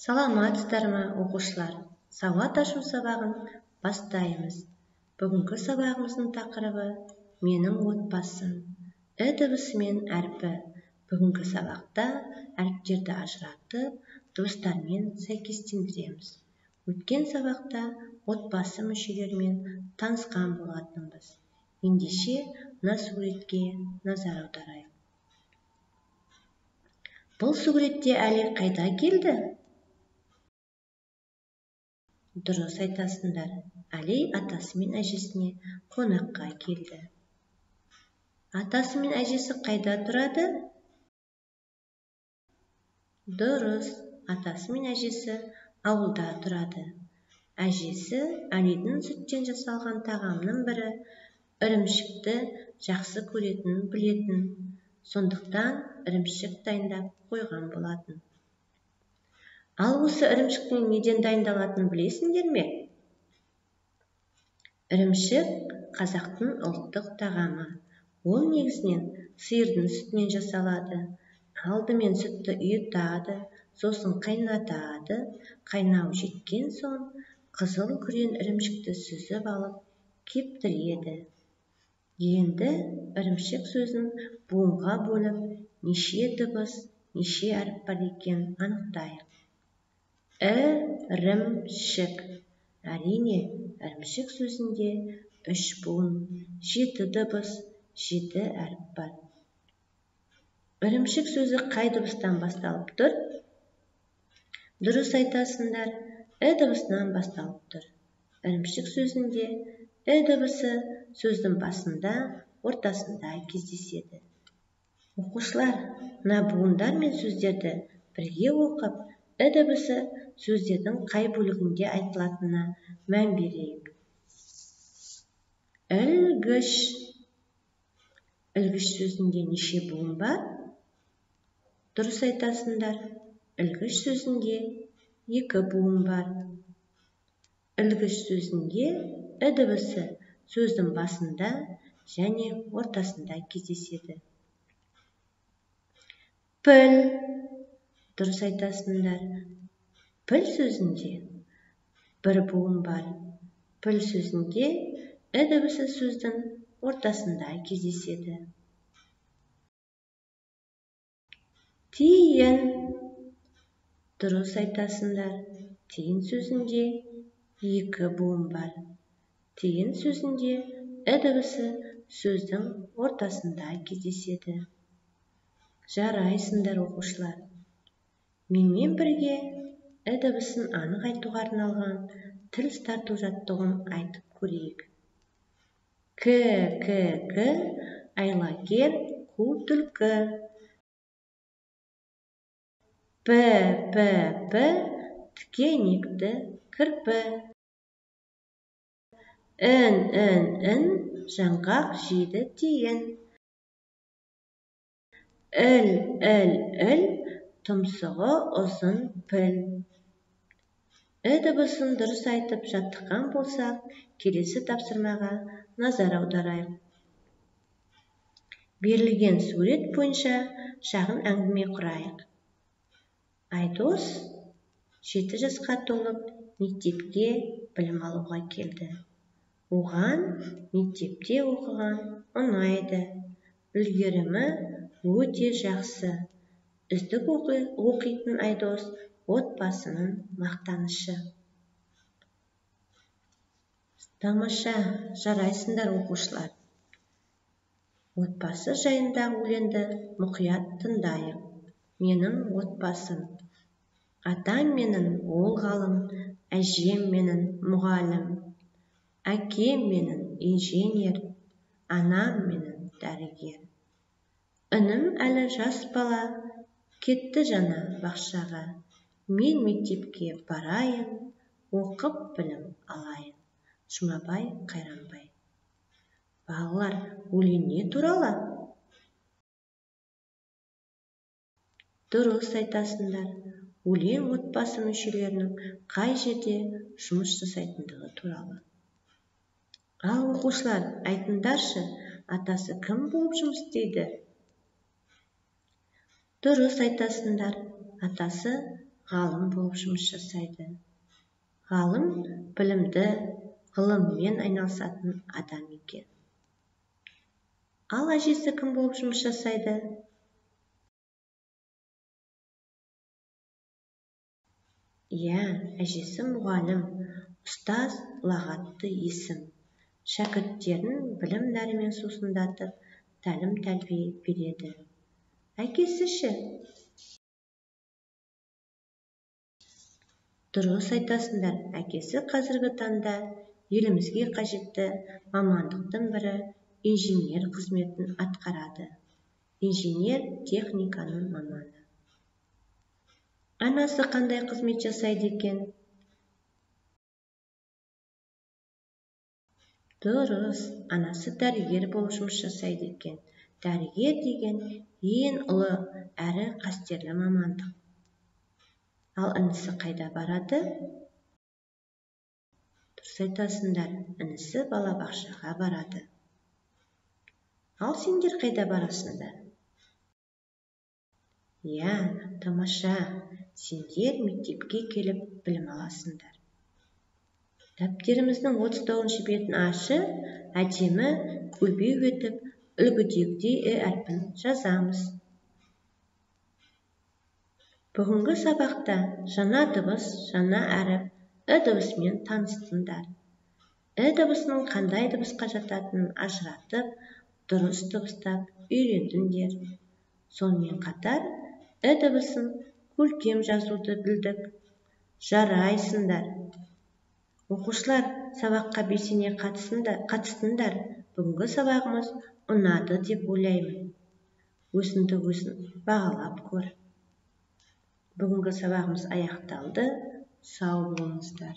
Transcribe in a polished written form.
Саламатсыздар ма, оқушылар? Сауат ашу сабағын бастаймыз. Бүгінгі сабағымыздың тақырыбы менің отбасым. Ү дыбысымен әрпі. Бүгінгі сабақта әріптерді ажыратып, дыбыстармен сәйкестендіреміз. Өткен сабақта отбасы мүшелерімен танысқан болатынбыз. Ендеше мына суретке назар аударайық. Бұл суретте Әли қайда келді? Дұрыс айтасыңдар. Әли атасы мен әжесіне қонаққа келді. Атасы мен әжесі қайда тұрады? Дұрыс. Атасы мен әжесі ауылда тұрады. Әжесі Әлидің сүттен жасалған тағамның бірі ірімшікті жақсы көретінін білетін. Сондықтан ірімшік дайындап қойған болатын. Ал осы ірімшіктің неден дайындалатынын білесіңдер ме? Ірімшік қазақтың ұлттық тағамы. Ол негізінен сиырдың сүтінен жасалады. Алдымен сүтті ұйытады, сосын қайнатады. Қайнау жеткен соң қызыл күрең ірімшікті сүзіп алып кептіреді. Енді ірімшік сөзін буынға бөліп, неше дыбыс, неше әріп бар екенін анықтайық. Ірімшік. Әрине, ірімшік сөзінде 3 буын, 7 дыбыс, 7 әріп бар. Ірімшік сөзі қай дыбыстан басталып тұр? Дұрыс айтасыңдар, Ү дыбысынан басталып тұр. Ірімшік сөзінде Ү дыбысы сөздің басында, ортасында кездеседі. Оқушылар, мына буындар мен сөздерді бірге оқып, Ү дыбысы сөздердің қай бөлігінде айтылатынына мән берейік. Ілгіш. Ілгіш сөзінде неше буын бар? Дұрыс айтасыңдар. Ілгіш сөзінде 2 буын бар. Ілгіш сөзінде Ү дыбысы сөздің басында және ортасында кездеседі. Піл. Дұрыс айтасыңдар. Піл сөзінде 1 буын бар. Піл сөзінде Ү дыбысы сөздің ортасында кездеседі. Тиын. Дұрыс айтасыңдар. Тиын сөзінде 2 буын бар. Тиын сөзінде Ү дыбысы сөздің ортасында кездеседі. Жарайсыңдар оқушылар. Менімен бірге Ү дыбысын анық айтуға арналған тіл тарту жаттығуын айтып көрейік. К, айлакер, қу түлкі. П, тікенекті кірпі. Ін, жаңғақ жейді тиін. Іл, тұмсығы ұзын піл. Ү дыбысын дұрыс айтып жаттыққан болсақ, келесі тапсырмаға назар аударайық. Берілген сурет бойынша шағын әңгіме құрайық. Айдос 7 жасқа толып мектепке білім алуға келді. Оған мектепте оқыған ұнайды. Үлгерімі өте жақсы. Үздік оқитын Айдос отбасының мақтанышы. Тамаша, жарайсыңдар оқушылар. Отбасы жайындағы өлеңді мұқият тыңдайық. Менің отбасым. Атам менің ол ғалым, әжем менің мұғалім. Әкем менің инженер, анам менің дәрігер. Інім әлі жас бала, кетті жаңа бақшаға. Мен мектепке барайын, оқып білім алайын. Жұмабай Қайранбай. Балалар, өлең не туралы? Дұрыс айтасыңдар. Өлең отбасы мүшелерінің қай жерде жұмыс жасайтындығы туралы. Ал оқушылар, айтыңдаршы, атасы кім болып жұмыс істейді? Дұрыс айтасыңдар. Атасы ғалым болып жұмыс жасайды. Ғалым білімді, ғылыммен айналысатын адам екен. Ал әжесі кім болып жұмыс жасайды? Иә, әжесі мұғалім, ұстаз лағатты есім. Шәкірттерін білім нәрімен сусындатып, тәлім-тәрбие береді. Әкесі ше? Дұрыс айтасыңдар, әкесі қазіргі таңда елімізге қажетті мамандықтың бірі инженер қызметін атқарады. Инженер техниканың маманы. Анасы қандай қызмет жасайды екен? Дұрыс, анасы дәрігер болып жұмыс жасайды екен. Дәрігер деген ең ұлы әрі қастерлі мамандық. Ал інісі қайда барады? Дұрыс айтасыңдар, інісі балабақшаға барады. Ал сендер қайда барасыңдар? Иә, тамаша, сендер мектепке келіп білім аласыңдар. Дәптеріміздің 39-шы бетін ашы, әдемі көлбеу етіп, үлгідегідей «і» әрпін жазамыз. Бүгінгі сабақта жаңа дыбыс, жаңа әріп «і» дыбысымен таныстыңдар. «і» дыбысының қандай дыбысқа жататынын ажыратып, дұрыс дыбыстап үйрендіңдер. Сонымен қатар «і» дыбысын көркем жазуды білдік. Жарайсыңдар. Оқушылар, сабаққа белсене қатыстыңдар. Бүгінгі сабағымыз ұнады деп ойлаймын. Өзіңді өзің бағалап көр. Бүгінгі сабағымыз аяқталды. Сау болыңыздар.